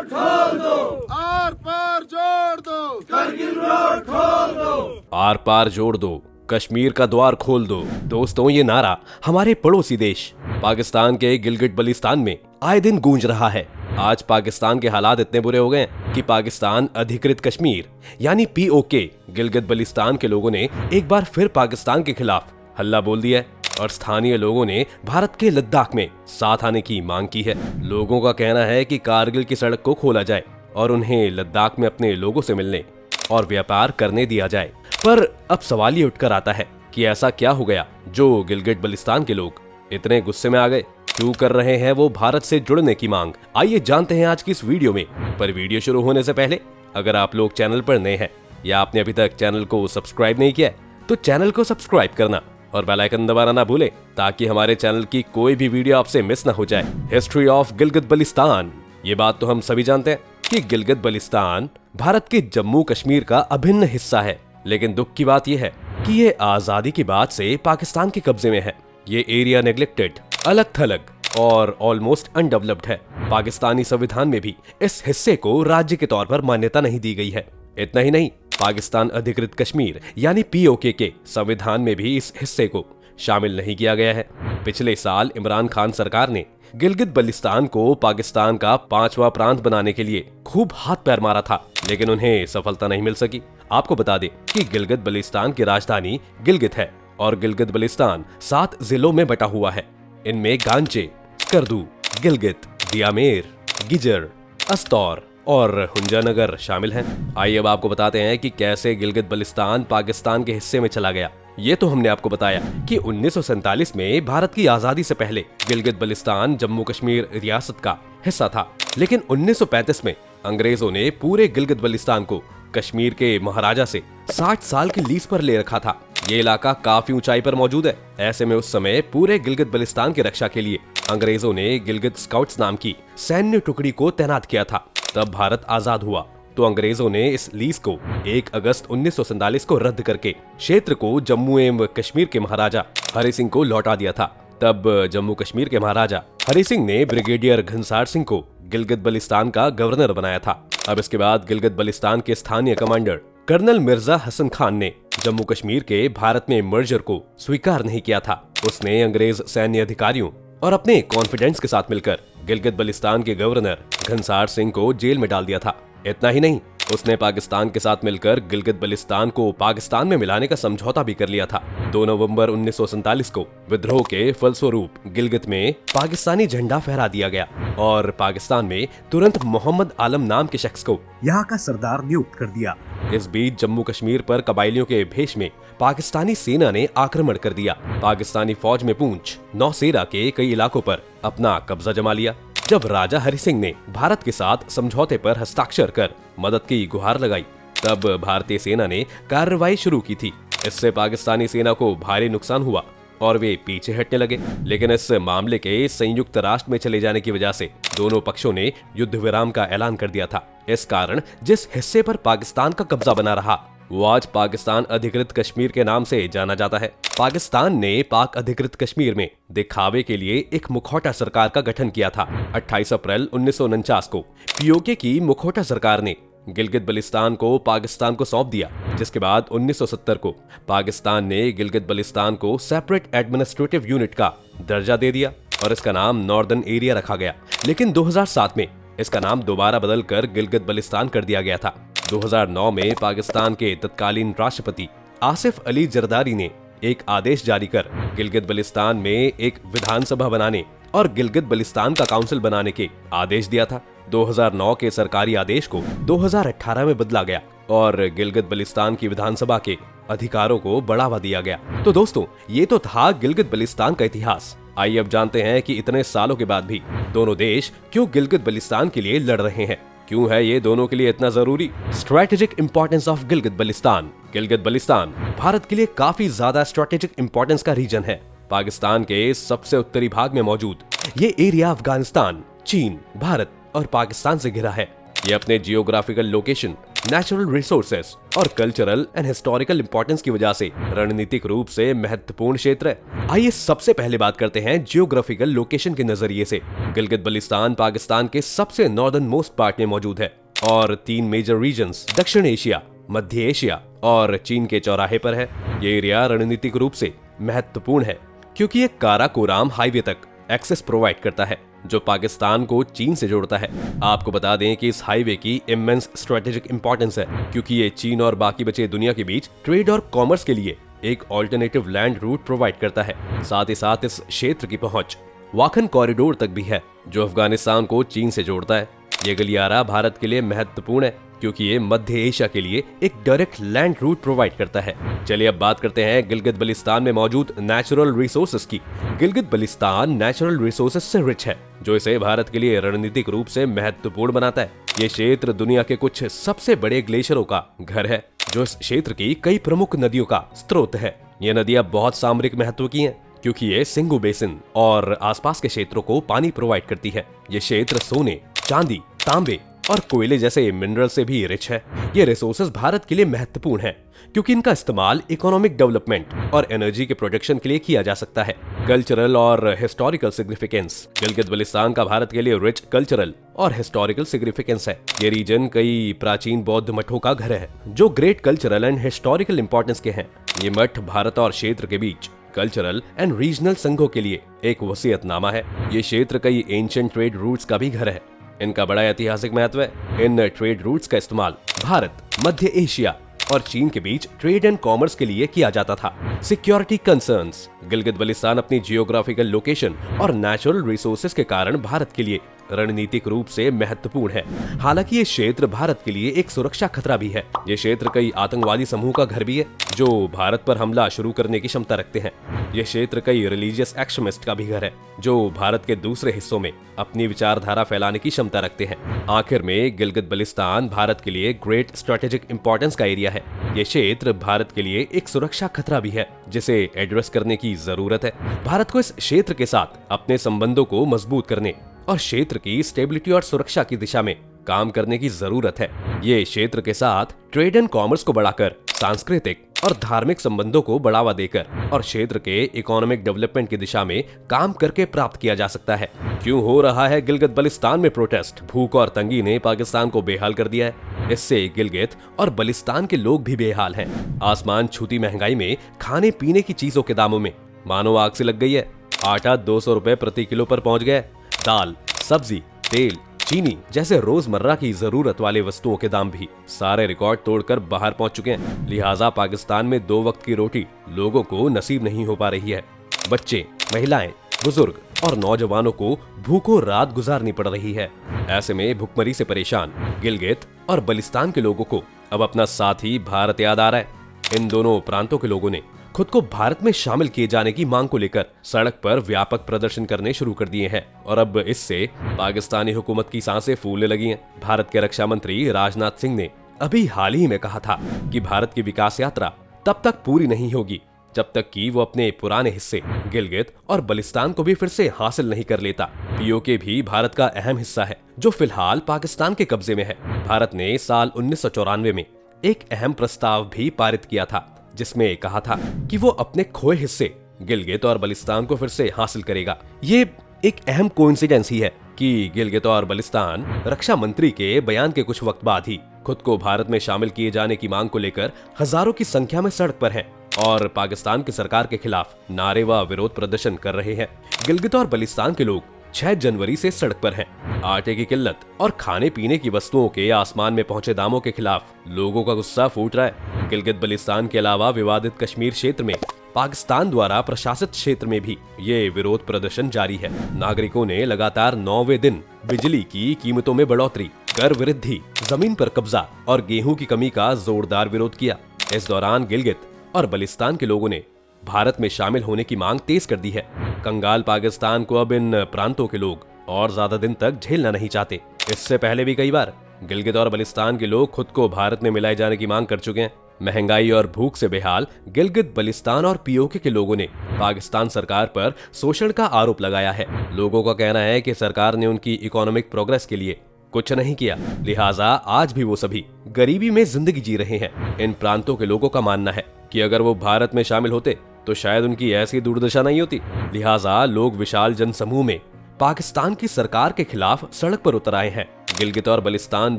Road खोल दो, are पार जोड़ दो, करगिल रोड खोल दो, आर पार जोड़ दो, कश्मीर का द्वार खोल दो। दोस्तों, ये नारा हमारे पड़ोसी देश पाकिस्तान के गिलगिट बल्तिस्तान में आए दिन गूंज रहा है। आज पाकिस्तान के हालात इतने बुरे हो गए कि पाकिस्तान अधिकृत कश्मीर यानी POK गिलगित बल्तिस्तान के लोगों ने एक बार फिर पाकिस्तान के खिलाफ हल्ला बोल दिया है और स्थानीय लोगों ने भारत के लद्दाख में साथ आने की मांग की है। लोगों का कहना है कि कारगिल की सड़क को खोला जाए और उन्हें लद्दाख में अपने लोगों से मिलने और व्यापार करने दिया जाए। पर अब सवाल ये उठकर आता है कि ऐसा क्या हो गया जो गिलगिट बल्तिस्तान के लोग इतने गुस्से में आ गए? क्यों कर रहे हैं वो भारत से जुड़ने की मांग? आइए जानते हैं आज की इस वीडियो में। पर वीडियो शुरू होने से पहले अगर आप लोग चैनल पर नए हैं या आपने अभी तक चैनल को सब्सक्राइब नहीं किया तो चैनल को सब्सक्राइब करना और बेल आइकन दबाना ना भूलें ताकि हमारे चैनल की कोई भी वीडियो आपसे मिस ना हो जाए। History of Gilgit Baltistan. ये बात तो हम सभी जानते हैं कि गिलगित बल्तिस्तान भारत के जम्मू कश्मीर का अभिन्न हिस्सा है, लेकिन दुख की बात यह है कि ये आजादी के बाद से पाकिस्तान के कब्जे में है। ये एरिया नेग्लेक्टेड, अलग थलग और ऑलमोस्ट अनडेवलप्ड है। पाकिस्तानी संविधान में भी इस हिस्से को राज्य के तौर पर मान्यता नहीं दी गई है। इतना ही नहीं, पाकिस्तान अधिकृत कश्मीर यानी POK के संविधान में भी इस हिस्से को शामिल नहीं किया गया है। पिछले साल इमरान खान सरकार ने गिलगित बल्तिस्तान को पाकिस्तान का 5वां प्रांत बनाने के लिए खूब हाथ पैर मारा था, लेकिन उन्हें सफलता नहीं मिल सकी। आपको बता दें कि गिलगित बल्तिस्तान की राजधानी गिलगित है और गिलगित बल्तिस्तान 7 जिलों में बटा हुआ है। इनमें गांचे, स्कर्दू, गिलगित, दियामेर, गिजर, अस्तौर और हुंजानगर शामिल हैं। आइए अब आपको बताते हैं कि कैसे गिलगित बल्तिस्तान पाकिस्तान के हिस्से में चला गया। ये तो हमने आपको बताया कि 1947 में भारत की आजादी से पहले गिलगित बल्तिस्तान जम्मू कश्मीर रियासत का हिस्सा था, लेकिन 1935 में अंग्रेजों ने पूरे गिलगित बल्तिस्तान को कश्मीर के महाराजा से 60 साल की लीज पर ले रखा था। ये इलाका काफी ऊंचाई पर मौजूद है। ऐसे में उस समय पूरे गिलगित बल्तिस्तान की रक्षा के लिए अंग्रेजों ने गिलगित स्काउट्स नाम की सैन्य टुकड़ी को तैनात किया था। तब भारत आजाद हुआ तो अंग्रेजों ने इस लीज को 1 अगस्त 1947 को रद्द करके क्षेत्र को जम्मू एवं कश्मीर के महाराजा हरि सिंह को लौटा दिया था। तब जम्मू कश्मीर के महाराजा हरि सिंह ने ब्रिगेडियर घनसार सिंह को गिलगित बल्तिस्तान का गवर्नर बनाया था। अब इसके बाद गिलगित बल्तिस्तान के स्थानीय कमांडर कर्नल मिर्जा हसन खान ने जम्मू कश्मीर के भारत में मर्जर को स्वीकार नहीं किया था। उसने अंग्रेज सैन्य अधिकारियों और अपने कॉन्फिडेंट्स के साथ मिलकर गिलगित बल्तिस्तान के गवर्नर घनसार सिंह को जेल में डाल दिया था। इतना ही नहीं, उसने पाकिस्तान के साथ मिलकर गिलगित बल्तिस्तान को पाकिस्तान में मिलाने का समझौता भी कर लिया था। 2 नवंबर 1947 को विद्रोह के फलस्वरूप गिलगित में पाकिस्तानी झंडा फहरा दिया गया और पाकिस्तान में तुरंत मोहम्मद आलम नाम के शख्स को यहाँ का सरदार नियुक्त कर दिया। इस बीच जम्मू कश्मीर पर कबायलियों के भेष में पाकिस्तानी सेना ने आक्रमण कर दिया। पाकिस्तानी फौज में पूंछ, नौसेरा के कई इलाकों पर अपना कब्जा जमा लिया। जब राजा हरि सिंह ने भारत के साथ समझौते पर हस्ताक्षर कर मदद की गुहार लगाई, तब भारतीय सेना ने कार्रवाई शुरू की थी। इससे पाकिस्तानी सेना को भारी नुकसान हुआ और वे पीछे हटने लगे। लेकिन इस मामले के संयुक्त राष्ट्र में चले जाने की वजह से दोनों पक्षों ने युद्ध विराम का ऐलान कर दिया था। इस कारण जिस हिस्से पर पाकिस्तान का कब्जा बना रहा वो आज पाकिस्तान अधिकृत कश्मीर के नाम से जाना जाता है। पाकिस्तान ने पाक अधिकृत कश्मीर में दिखावे के लिए एक मुखौटा सरकार का गठन किया था। 28 अप्रैल 1949 को POK की मुखौटा सरकार ने गिलगित बल्तिस्तान को पाकिस्तान को सौंप दिया, जिसके बाद 1970 को पाकिस्तान ने गिलगित बल्तिस्तान को सेपरेट एडमिनिस्ट्रेटिव यूनिट का दर्जा दे दिया और इसका नाम नॉर्दर्न एरिया रखा गया। लेकिन 2007 में इसका नाम दोबारा बदलकर गिलगित बल्तिस्तान कर दिया गया था। 2009 में पाकिस्तान के तत्कालीन राष्ट्रपति आसिफ अली जरदारी ने एक आदेश जारी कर गिलगित बल्तिस्तान में एक विधानसभा बनाने और गिलगित बल्तिस्तान का काउंसिल बनाने के आदेश दिया था। 2009 के सरकारी आदेश को 2018 में बदला गया और गिलगित बल्तिस्तान की विधानसभा के अधिकारों को बढ़ावा दिया गया। तो दोस्तों, ये तो था गिलगित बल्तिस्तान का इतिहास। आइए अब जानते हैं कि इतने सालों के बाद भी दोनों देश क्यों गिलगित बल्तिस्तान के लिए लड़ रहे हैं। क्यों है ये दोनों के लिए इतना जरूरी? Strategic importance of Gilgit Baltistan. Gilgit Baltistan Bharat के लिए काफी ज्यादा स्ट्रेटेजिक इंपॉर्टेंस का रीजन है। पाकिस्तान के सबसे उत्तरी भाग में मौजूद ये एरिया अफगानिस्तान, चीन, भारत और पाकिस्तान से घिरा है। ये अपने जियोग्राफिकल लोकेशन, नेचुरल रिसोर्सेस और कल्चरल एंड हिस्टोरिकल इंपॉर्टेंस की वजह से रणनीतिक रूप से महत्वपूर्ण क्षेत्र है। आइए सबसे पहले बात करते हैं जियोग्राफिकल लोकेशन के नजरिए से। गिलगित बल्तिस्तान पाकिस्तान के सबसे नॉर्दर्न मोस्ट पार्ट में मौजूद है और 3 मेजर रीजन्स दक्षिण एशिया, मध्य एशिया और चीन के चौराहे पर है। ये एरिया रणनीतिक रूप से महत्वपूर्ण है क्योंकि ये काराकोराम हाईवे तक एक्सेस प्रोवाइड करता है जो पाकिस्तान को चीन से जोड़ता है। आपको बता दें कि इस हाईवे की इमेंस स्ट्रेटेजिक इंपॉर्टेंस है क्योंकि ये चीन और बाकी बचे दुनिया के बीच ट्रेड और कॉमर्स के लिए एक ऑल्टरनेटिव लैंड रूट प्रोवाइड करता है। साथ ही साथ इस क्षेत्र की पहुंच वाखन कॉरिडोर तक भी है जो अफगानिस्तान को चीन से जोड़ता है। ये गलियारा भारत के लिए महत्वपूर्ण है क्योंकि ये मध्य एशिया के लिए एक डायरेक्ट लैंड रूट प्रोवाइड करता है। चलिए अब बात करते हैं गिलगित बल्तिस्तान में मौजूद नेचुरल रिसोर्सेज की। गिलगित बल्तिस्तान नेचुरल रिसोर्सेज से रिच है जो इसे भारत के लिए रणनीतिक रूप से महत्वपूर्ण बनाता है। ये क्षेत्र दुनिया के कुछ सबसे बड़े ग्लेशियरों का घर है जो इस क्षेत्र की कई प्रमुख नदियों का स्रोत है। ये नदियां बहुत सामरिक महत्व की हैं क्योंकि ये सिंगू बेसिन और आसपास के क्षेत्रों को पानी प्रोवाइड करती है। ये क्षेत्र सोने, चांदी, तांबे और कोयले जैसे मिनरल से भी रिच है। ये रिसोर्सेज भारत के लिए महत्वपूर्ण है क्योंकि इनका इस्तेमाल इकोनॉमिक डेवलपमेंट और एनर्जी के प्रोडक्शन के लिए किया जा सकता है। कल्चरल और हिस्टोरिकल सिग्निफिकेंस। गिलगित बल्तिस्तान का भारत के लिए रिच कल्चरल और हिस्टोरिकल सिग्निफिकेंस है। ये रीजन कई प्राचीन बौद्ध मठों का घर है जो great cultural and historical importance के हैं। ये मठ भारत और क्षेत्र के बीच कल्चरल एंड रीजनल संघों के लिए एक वसीयतनामा है। ये क्षेत्र कई एंशिएंट ट्रेड रूट्स का भी घर है। इनका बड़ा ऐतिहासिक महत्व है। इन ट्रेड रूट्स का इस्तेमाल भारत, मध्य एशिया और चीन के बीच ट्रेड एंड कॉमर्स के लिए किया जाता था। Security concerns. गिलगित बल्तिस्तान अपनी जियोग्राफिकल लोकेशन और नेचुरल रिसोर्सेज के कारण भारत के लिए रणनीतिक रूप से महत्वपूर्ण है। हालांकि ये क्षेत्र भारत के लिए एक सुरक्षा खतरा भी है। ये क्षेत्र कई आतंकवादी समूह का घर भी है जो भारत पर हमला शुरू करने की क्षमता रखते हैं। ये क्षेत्र कई रिलीजियस एक्सट्रीमिस्ट का भी घर है जो भारत के दूसरे हिस्सों में अपनी विचारधारा फैलाने की क्षमता रखते हैं। आखिर में गिलगित बल्तिस्तान भारत के लिए ग्रेट स्ट्रेटेजिक इंपॉर्टेंस का एरिया है। ये क्षेत्र भारत के लिए एक सुरक्षा खतरा भी है जिसे एड्रेस करने की जरूरत है। भारत को इस क्षेत्र के साथ अपने संबंधों को मजबूत करने और क्षेत्र की स्टेबिलिटी और सुरक्षा की दिशा में काम करने की जरूरत है। ये क्षेत्र के साथ ट्रेड एंड कॉमर्स को बढ़ाकर सांस्कृतिक और धार्मिक संबंधों को बढ़ावा देकर और क्षेत्र के इकोनॉमिक डेवलपमेंट की दिशा में काम करके प्राप्त किया जा सकता है। क्यों हो रहा है गिलगित बल्तिस्तान में प्रोटेस्ट? भूख और तंगी ने पाकिस्तान को बेहाल कर दिया है। इससे गिलगित और बल्तिस्तान के लोग भी बेहाल हैं। आसमान छूती महंगाई में खाने पीने की चीजों के दामों में मानो आग से लग गई है। आटा 200 रुपए प्रति किलो पर पहुंच गया। दाल, सब्जी, तेल, चीनी जैसे रोजमर्रा की जरूरत वाले वस्तुओं के दाम भी सारे रिकॉर्ड तोड़कर बाहर पहुंच चुके हैं। लिहाजा पाकिस्तान में 2 वक्त की रोटी लोगों को नसीब नहीं हो पा रही है। बच्चे, महिलाएं, बुजुर्ग और नौजवानों को भूखों रात गुजारनी पड़ रही है। ऐसे में भुखमरी से परेशान गिलगित और बल्तिस्तान के लोगों को अब अपना साथी भारत याद आ रहा है। इन दोनों प्रांतों के लोगों ने खुद को भारत में शामिल किए जाने की मांग को लेकर सड़क पर व्यापक प्रदर्शन करने शुरू कर दिए हैं और अब इससे पाकिस्तानी हुकूमत की सांसें फूलने लगी हैं। भारत के रक्षा मंत्री राजनाथ सिंह ने अभी हाल ही में कहा था कि भारत की विकास यात्रा तब तक पूरी नहीं होगी जब तक कि वो अपने पुराने हिस्से गिलगित और बल्तिस्तान को भी फिर से हासिल नहीं कर लेता। पीओके भी भारत का अहम हिस्सा है जो फिलहाल पाकिस्तान के कब्जे में है। भारत ने साल 1994 में एक अहम प्रस्ताव भी पारित किया था जिसमें कहा था कि वो अपने खोए हिस्से गिलगित और बल्तिस्तान को फिर से हासिल करेगा। ये एक अहम कोइंसिडेंस ही है कि गिलगित और बल्तिस्तान रक्षा मंत्री के बयान के कुछ वक्त बाद ही खुद को भारत में शामिल किए जाने की मांग को लेकर हजारों की संख्या में सड़क पर हैं और पाकिस्तान की सरकार के खिलाफ नारे व विरोध प्रदर्शन कर रहे हैं। गिलगित और बल्तिस्तान के लोग 6 जनवरी से सड़क पर हैं। आटे की किल्लत और खाने पीने की वस्तुओं के आसमान में पहुंचे दामों के खिलाफ लोगों का गुस्सा फूट रहा है। गिलगित बल्तिस्तान के अलावा विवादित कश्मीर क्षेत्र में पाकिस्तान द्वारा प्रशासित क्षेत्र में भी ये विरोध प्रदर्शन जारी है। नागरिकों ने लगातार 9वें दिन बिजली की कीमतों में बढ़ोतरी, कर वृद्धि, जमीन पर कब्जा और गेहूं की कमी का जोरदार विरोध किया। इस दौरान गिलगित और बल्तिस्तान के लोगों ने भारत में शामिल होने की मांग तेज कर दी है। कंगाल पाकिस्तान को अब इन प्रांतों के लोग और ज्यादा दिन तक झेलना नहीं चाहते। इससे पहले भी कई बार गिलगित और बल्तिस्तान के लोग खुद को भारत में मिलाए जाने की मांग कर चुके हैं। महंगाई और भूख से बेहाल गिलगित बल्तिस्तान और पीओके के लोगों ने पाकिस्तान सरकार पर शोषण का आरोप लगाया है। लोगों का कहना है कि सरकार ने उनकी इकोनॉमिक प्रोग्रेस के लिए कुछ नहीं किया, लिहाजा आज भी वो सभी गरीबी में जिंदगी जी रहे हैं। इन प्रांतों के लोगों का मानना है कि अगर वो भारत में शामिल होते तो शायद उनकी ऐसी दुर्दशा नहीं होती। लिहाजा लोग विशाल जनसमूह में पाकिस्तान की सरकार के खिलाफ सड़क पर उतर आए हैं। गिलगित और बलिस्तान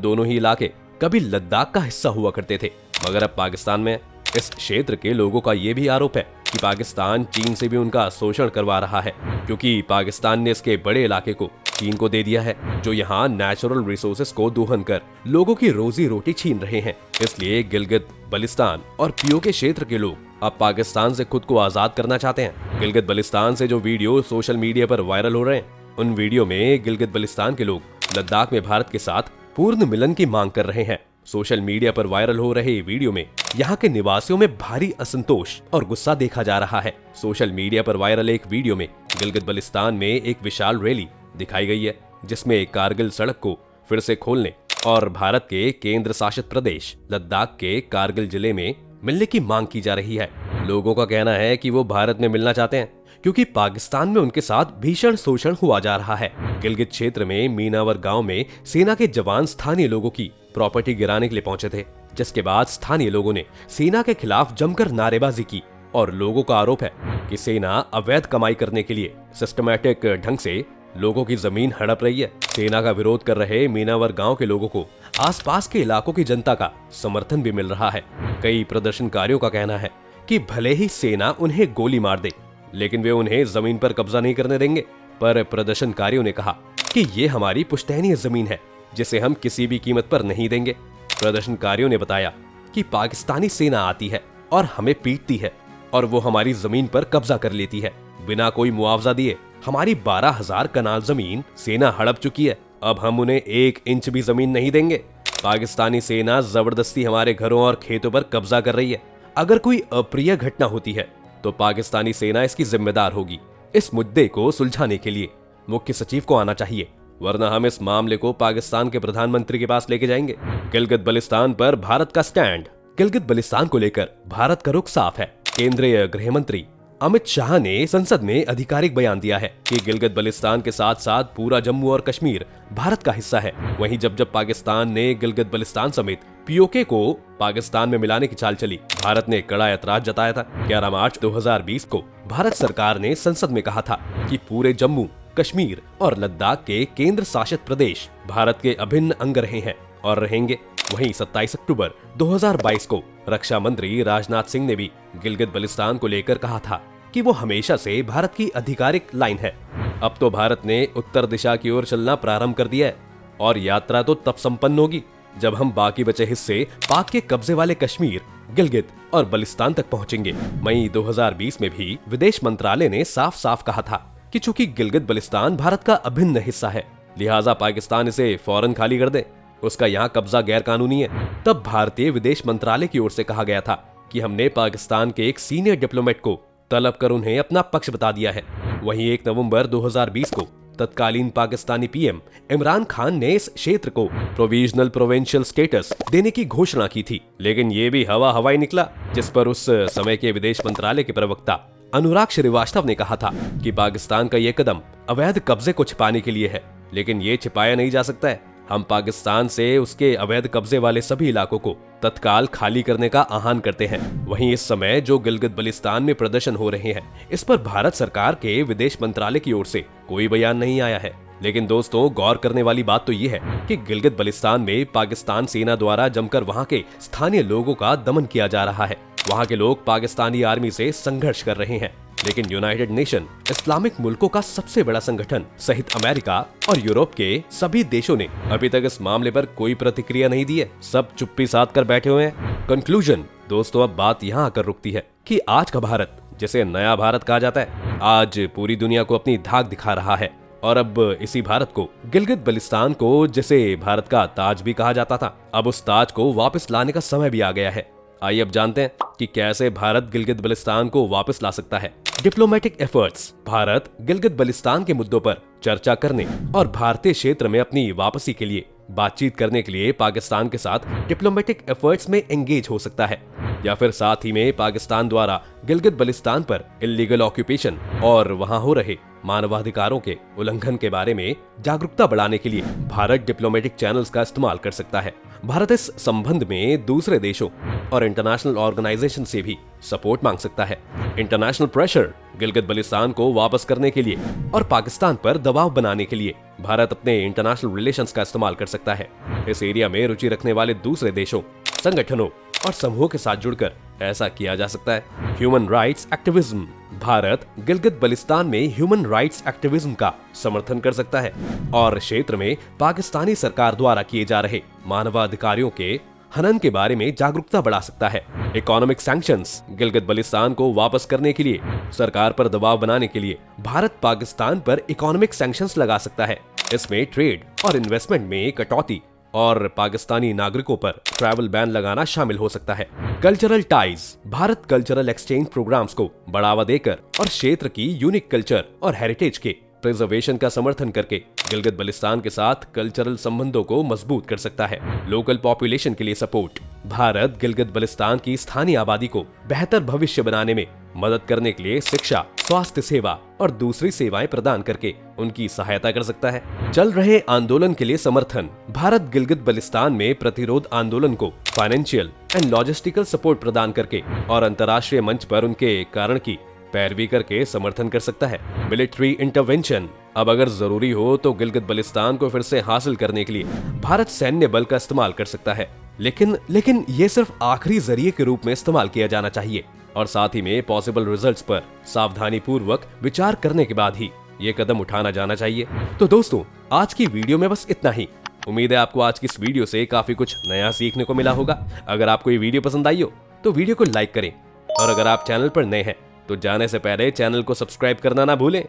दोनों ही इलाके कभी लद्दाख का हिस्सा हुआ करते थे, मगर अब पाकिस्तान में इस क्षेत्र के लोगों का ये भी आरोप है कि पाकिस्तान चीन से भी उनका शोषण करवा रहा है, क्योंकि पाकिस्तान ने इसके बड़े इलाके को चीन को दे दिया है, जो यहाँ नेचुरल रिसोर्सेस को दोहन कर लोगों की रोजी रोटी छीन रहे हैं। इसलिए गिलगित बलिस्तान और पीओके क्षेत्र के लोग अब पाकिस्तान से खुद को आजाद करना चाहते हैं। गिलगित बलिस्तान से जो वीडियो सोशल मीडिया पर वायरल हो रहे हैं, उन वीडियो में गिलगित बलिस्तान के लोग लद्दाख में भारत के साथ पूर्ण मिलन की मांग कर रहे हैं। सोशल मीडिया पर वायरल हो रहे वीडियो में यहाँ के निवासियों में भारी असंतोष और गुस्सा देखा जा रहा है। सोशल मीडिया पर वायरल एक वीडियो में गिलगित बलिस्तान में एक विशाल रैली दिखाई गई है, जिसमें कारगिल सड़क को फिर से खोलने और भारत के केंद्र शासित प्रदेश लद्दाख के कारगिल जिले में मिलने की मांग की जा रही है। लोगों का कहना है कि वो भारत में मिलना चाहते हैं, क्योंकि पाकिस्तान में उनके साथ भीषण शोषण हुआ जा रहा है। गिलगित क्षेत्र में मीनावर गांव में सेना के जवान स्थानीय लोगों की प्रॉपर्टी गिराने के लिए पहुंचे थे, जिसके बाद स्थानीय लोगों ने सेना के खिलाफ जमकर नारेबाजी की और लोगों का आरोप है कि सेना अवैध कमाई करने के लिए सिस्टमैटिक ढंग से लोगों की जमीन हड़प रही है। सेना का विरोध कर रहे मीनावर गांव के लोगों को आसपास के इलाकों की जनता का समर्थन भी मिल रहा है। कई प्रदर्शनकारियों का कहना है कि भले ही सेना उन्हें गोली मार दे, लेकिन वे उन्हें जमीन पर कब्जा नहीं करने देंगे। पर प्रदर्शनकारियों ने कहा कि ये हमारी पुश्तैनी जमीन है, जिसे हम किसी भी कीमत पर नहीं देंगे। प्रदर्शनकारियों ने बताया कि पाकिस्तानी सेना आती है और हमें पीटती है और वो हमारी जमीन पर कब्जा कर लेती है बिना कोई मुआवजा दिए। हमारी 12,000 कनाल जमीन सेना हड़प चुकी है, अब हम उन्हें 1 इंच भी जमीन नहीं देंगे। पाकिस्तानी सेना जबरदस्ती हमारे घरों और खेतों पर कब्जा कर रही है। अगर कोई अप्रिय घटना होती है तो पाकिस्तानी सेना इसकी जिम्मेदार होगी। इस मुद्दे को सुलझाने के लिए मुख्य सचिव को आना चाहिए, वरना हम इस मामले को पाकिस्तान के प्रधानमंत्री के पास लेके जाएंगे। गिलगित बलिस्तान पर भारत का स्टैंड। गिलगित बलिस्तान को लेकर भारत का रुख साफ है। केंद्रीय गृह मंत्री अमित शाह ने संसद में आधिकारिक बयान दिया है कि गिलगित बलिस्तान के साथ साथ पूरा जम्मू और कश्मीर भारत का हिस्सा है। वहीं जब पाकिस्तान ने गिलगित बलिस्तान समेत पीओके को पाकिस्तान में मिलाने की चाल चली, भारत ने कड़ा ऐतराज जताया था। 11 मार्च 2020 को भारत सरकार ने संसद में कहा था कि पूरे जम्मू कश्मीर और लद्दाख के केंद्र शासित प्रदेश भारत के अभिन्न अंग रहे हैं और रहेंगे। वहीं 27 अक्टूबर 2022 को रक्षा मंत्री राजनाथ सिंह ने भी गिलगित बलिस्तान को लेकर कहा था कि वो हमेशा से भारत की आधिकारिक लाइन है। अब तो भारत ने उत्तर दिशा की ओर चलना प्रारंभ कर दिया है और यात्रा तो तब संपन्न होगी जब हम बाकी बचे हिस्से पाक के कब्जे वाले कश्मीर, गिलगित और बलिस्तान तक पहुंचेंगे। मई 2020 में भी विदेश मंत्रालय ने साफ साफ कहा था कि चूंकि गिलगित बलिस्तान भारत का अभिन्न हिस्सा है, लिहाजा पाकिस्तान इसे फौरन खाली कर दे, उसका यहाँ कब्जा गैर कानूनी है। तब भारतीय विदेश मंत्रालय की ओर से कहा गया था कि हमने पाकिस्तान के एक सीनियर डिप्लोमेट को तलब कर उन्हें अपना पक्ष बता दिया है। वहीं 1 नवंबर 2020 को तत्कालीन पाकिस्तानी पीएम इमरान खान ने इस क्षेत्र को प्रोविजनल प्रोविंशियल स्टेटस देने की घोषणा की थी, लेकिन ये भी हवाई निकला, जिस पर उस समय के विदेश मंत्रालय के प्रवक्ता अनुराग श्रीवास्तव ने कहा था कि पाकिस्तान का ये कदम अवैध कब्जे को छिपाने के लिए है, लेकिन ये छिपाया नहीं जा सकता है। हम पाकिस्तान से उसके अवैध कब्जे वाले सभी इलाकों को तत्काल खाली करने का आह्वान करते हैं। वहीं इस समय जो गिलगित बलिस्तान में प्रदर्शन हो रहे हैं, इस पर भारत सरकार के विदेश मंत्रालय की ओर से कोई बयान नहीं आया है। लेकिन दोस्तों, गौर करने वाली बात तो ये है कि गिलगित बलिस्तान में पाकिस्तान सेना द्वारा जमकर वहां के स्थानीय लोगों का दमन किया जा रहा है। वहां के लोग पाकिस्तानी आर्मी से संघर्ष कर रहे हैं, लेकिन यूनाइटेड नेशन इस्लामिक मुल्कों का सबसे बड़ा संगठन सहित अमेरिका और यूरोप के सभी देशों ने अभी तक इस मामले पर कोई प्रतिक्रिया नहीं दी है। सब चुप्पी साध कर बैठे हुए हैं। कंक्लूजन दोस्तों, अब बात यहाँ आकर रुकती है कि आज का भारत, जिसे नया भारत कहा जाता है, आज पूरी दुनिया को अपनी धाक दिखा रहा है। और अब इसी भारत को, गिलगित बलिस्तान को, जिसे भारत का ताज भी कहा जाता था, अब उस ताज को वापस लाने का समय भी आ गया है। आइए अब जानते हैं कि कैसे भारत गिलगित बलिस्तान को वापस ला सकता है। Diplomatic efforts. भारत गिलगित बलिस्तान के मुद्दों पर चर्चा करने और भारतीय क्षेत्र में अपनी वापसी के लिए बातचीत करने के लिए पाकिस्तान के साथ डिप्लोमेटिक एफर्ट्स में एंगेज हो सकता है, या फिर साथ ही में पाकिस्तान द्वारा गिलगित बलिस्तान पर इल्लीगल ऑक्यूपेशन और वहां हो रहे मानवाधिकारों के उल्लंघन के बारे में जागरूकता बढ़ाने के लिए भारत डिप्लोमेटिक चैनल्स का इस्तेमाल कर सकता है। भारत इस संबंध में दूसरे देशों और इंटरनेशनल ऑर्गेनाइजेशन से भी सपोर्ट मांग सकता है। इंटरनेशनल प्रेशर गिलगित बल्तिस्तान को वापस करने के लिए और पाकिस्तान पर दबाव बनाने के लिए भारत अपने इंटरनेशनल रिलेशंस का इस्तेमाल कर सकता है। इस एरिया में रुचि रखने वाले दूसरे देशों, संगठनों और समूहों के साथ जुड़कर ऐसा किया जा सकता है। Human rights activism. Bharat Gilgit Baltistan में ह्यूमन राइट्स एक्टिविज्म का समर्थन कर सकता है और क्षेत्र में पाकिस्तानी सरकार द्वारा किए जा रहे मानवाधिकारियों के हनन के बारे में जागरूकता बढ़ा सकता है। Economic sanctions. गिलगित बल्तिस्तान को वापस करने के लिए सरकार पर दबाव बनाने के लिए भारत पाकिस्तान पर इकोनॉमिक सैंक्शंस लगा सकता है। इसमें ट्रेड और इन्वेस्टमेंट में कटौती और पाकिस्तानी नागरिकों पर ट्रैवल बैन लगाना शामिल हो सकता है। Cultural ties. Bharat cultural exchange programmes को बढ़ावा देकर और क्षेत्र की यूनिक कल्चर और हेरिटेज के प्रिजर्वेशन का समर्थन करके गिलगित बल्तिस्तान के साथ कल्चरल संबंधों को मजबूत कर सकता है। लोकल पॉपुलेशन के लिए सपोर्ट। भारत गिलगित बल्तिस्तान की स्थानीय आबादी को बेहतर भविष्य बनाने में मदद करने के लिए शिक्षा, स्वास्थ्य सेवा और दूसरी सेवाएं प्रदान करके उनकी सहायता कर सकता है। चल रहे आंदोलन के लिए समर्थन। भारत गिलगित बल्तिस्तान में प्रतिरोध आंदोलन को फाइनेंशियल एंड लॉजिस्टिकल सपोर्ट प्रदान करके और अंतर्राष्ट्रीय मंच पर उनके कारण की पैरवी करके समर्थन कर सकता है। Military intervention. अब अगर जरूरी हो तो गिलगित बल्तिस्तान को फिर से हासिल करने के लिए भारत सैन्य बल का इस्तेमाल कर सकता है, लेकिन ये सिर्फ आखिरी जरिए के रूप में इस्तेमाल किया जाना चाहिए और साथ ही में पॉसिबल रिजल्ट्स पर सावधानी पूर्वक विचार करने के बाद ही ये कदम उठाना जाना चाहिए। तो दोस्तों, आज की वीडियो में बस इतना ही। उम्मीद है आपको आज की इस वीडियो से काफी कुछ नया सीखने को मिला होगा। अगर आपको ये वीडियो पसंद आई हो तो वीडियो को लाइक करें और अगर आप चैनल पर नए हैं तो जाने से पहले चैनल को सब्सक्राइब करना ना भूलें।